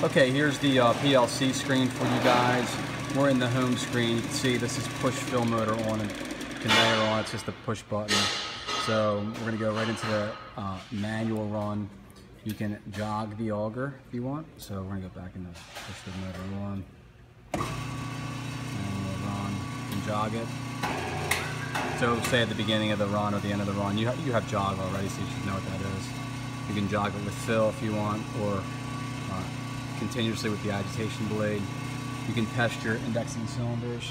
Okay, here's the PLC screen for you guys. We're in the home screen. You can see this is push fill motor on and conveyor on. It's just a push button. So we're going to go right into the manual run. You can jog the auger if you want. So we're going to go back into push the motor on. Manual run. You can jog it. So say at the beginning of the run or the end of the run, you have jog already, so you should know what that is. You can jog it with fill if you want, or continuously with the agitation blade. You can test your indexing cylinders.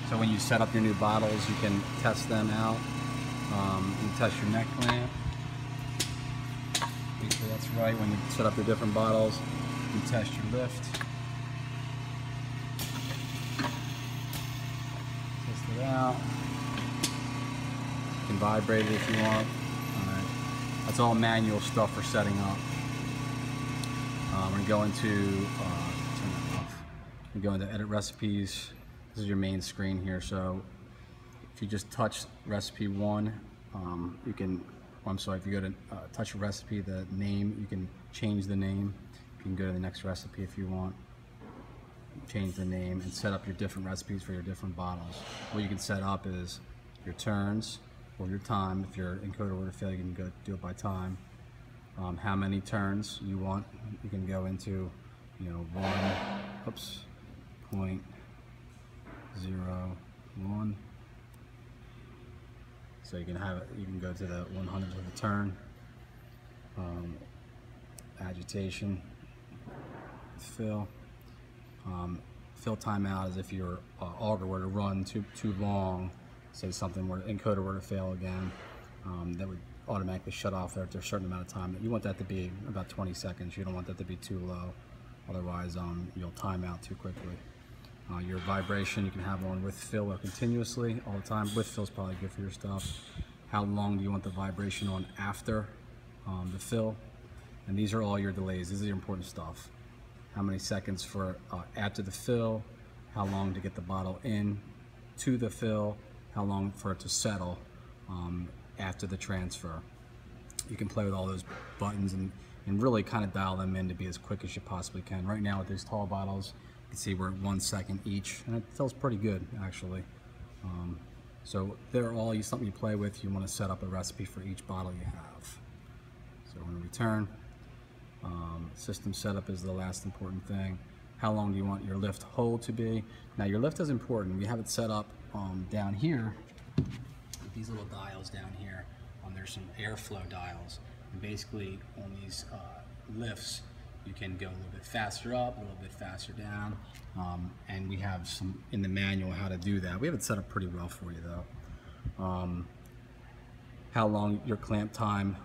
So when you set up your new bottles, you can test them out. You can test your neck clamp. Make sure that's right when you set up your different bottles. You can test your lift. Test it out. You can vibrate it if you want. Alright. That's all manual stuff for setting up. We're going to go into, turn that off. We go into edit recipes. This is your main screen here. So if you just touch recipe 1, you can, I'm sorry, if you go to touch a recipe, the name, you can change the name. You can go to the next recipe if you want. Change the name and set up your different recipes for your different bottles. What you can set up is your turns or your time. If you're encoder order failure, you can go do it by time. How many turns you want. You can go into, 1.01. So you can have it. You can go to the 100th of the turn. Agitation. Fill. Fill timeout is if your auger were to run too long. Say something where encoder were to fail again. That would automatically shut off after a certain amount of time. You want that to be about 20 seconds. You don't want that to be too low. Otherwise, you'll time out too quickly. Your vibration, you can have one with fill or continuously all the time. With fill is probably good for your stuff. How long do you want the vibration on after the fill? And these are all your delays. This is your important stuff. How many seconds for after the fill? How long to get the bottle in to the fill? How long for it to settle after the transfer? You can play with all those buttons and really kind of dial them in to be as quick as you possibly can. Right now with these tall bottles, you can see we're at 1 second each, and it feels pretty good actually. So they're all something you play with. You want to set up a recipe for each bottle you have. So we're going to return. System setup is the last important thing. How long do you want your lift hold to be? Now your lift is important. We have it set up down here. These little dials down here, there's some airflow dials, and basically on these lifts you can go a little bit faster up, a little bit faster down, and we have some in the manual how to do that. We have it set up pretty well for you though. How long your clamp time,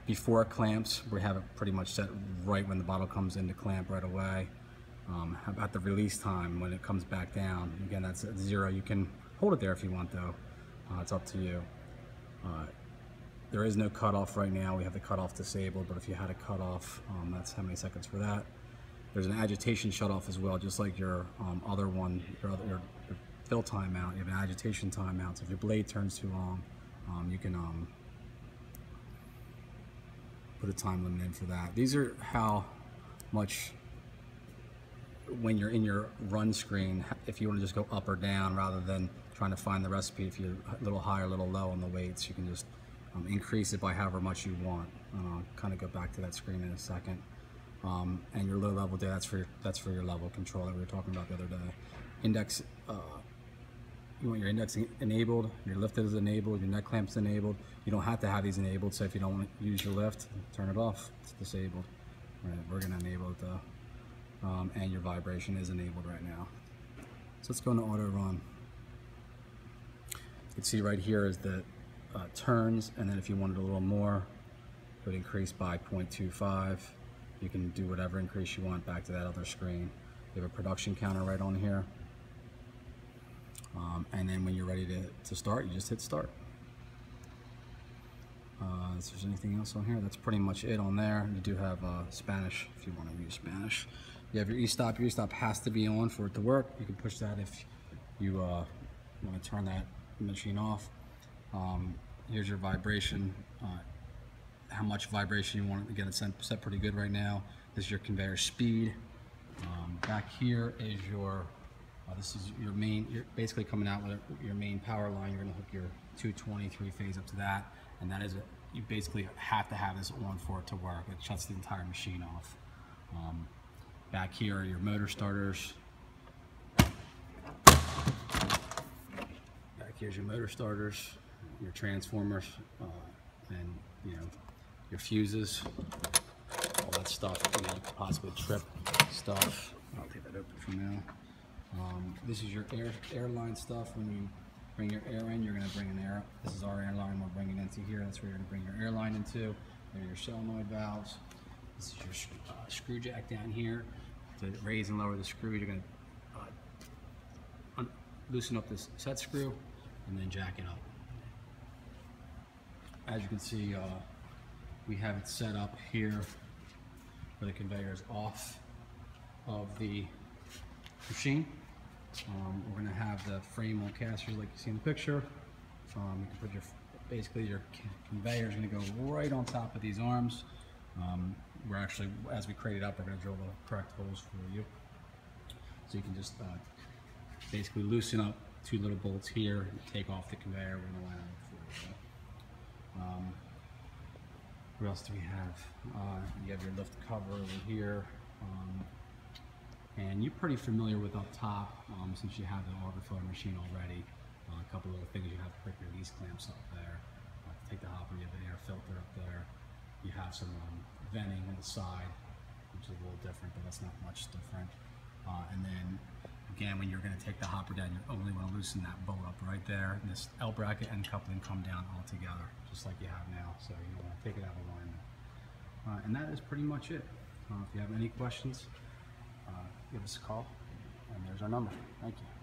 before it clamps, we have it pretty much set right when the bottle comes into clamp right away. How about the release time when it comes back down? Again, that's at 0. You can hold it there if you want though. It's up to you. There is no cutoff right now. We have the cutoff disabled, but if you had a cutoff, that's how many seconds for that. There's an agitation shutoff as well, just like your other one, your fill timeout. You have an agitation timeout. So if your blade turns too long, you can put a time limit in for that. These are how much, when you're in your run screen, if you want to just go up or down rather than trying to find the recipe, if you're a little high or a little low on the weights, you can just increase it by however much you want. I'll kind of go back to that screen in a second. And your low level data, that's for your level control that we were talking about the other day. Index, you want your indexing enabled, your lift is enabled, your neck clamp's enabled. You don't have to have these enabled, so if you don't want to use your lift, turn it off. It's disabled. All right, we're going to enable it though. And your vibration is enabled right now. So let's go into auto run. You can see right here is the turns, and then if you wanted a little more, it would increase by 0.25. You can do whatever increase you want back to that other screen. You have a production counter right on here. And then when you're ready to start, you just hit start. If there's anything else on here, that's pretty much it on there. You do have Spanish if you want to use Spanish. You have your e-stop. Your e-stop has to be on for it to work. You can push that if you want to turn that machine off. Here's your vibration how much vibration you want it. Again, it's set pretty good right now. This is your conveyor speed. Back here is your, this is your main, you're basically coming out with your main power line. You're gonna hook your 220 3-phase up to that, and that is you basically have to have this on for it to work. It shuts the entire machine off. Back here are your motor starters. Back here's your motor starters, your transformers, and your fuses, all that stuff. You could possibly trip stuff. I'll take that open for now. This is your airline stuff. When you bring your air in, you're going to bring an air. This is our airline. We're bringing it into here. That's where you're going to bring your airline into. There are your solenoid valves. This is your screw jack down here to raise and lower the screw. You're going to loosen up this set screw and then jack it up. As you can see, we have it set up here where the conveyor is off of the machine. We're going to have the frame on casters like you see in the picture. You can put basically your conveyor is going to go right on top of these arms. We're actually, as we crate it up, we're going to drill the correct holes for you. So you can just basically loosen up 2 little bolts here, and take off the conveyor. We're going to line it for you. What else do we have? You have your lift cover over here. And you're pretty familiar with up top, since you have the auger flow machine already. A couple of things, you have quick release clamps up there. Take the hopper, you have an air filter up there. You have some venting on the side, which is a little different, but that's not much different. And then again, when you're going to take the hopper down, you only want to loosen that bolt up right there. And this L bracket and coupling come down all together, just like you have now. So you don't want to take it out of alignment. And that is pretty much it. If you have any questions, give us a call, and there's our number. Thank you.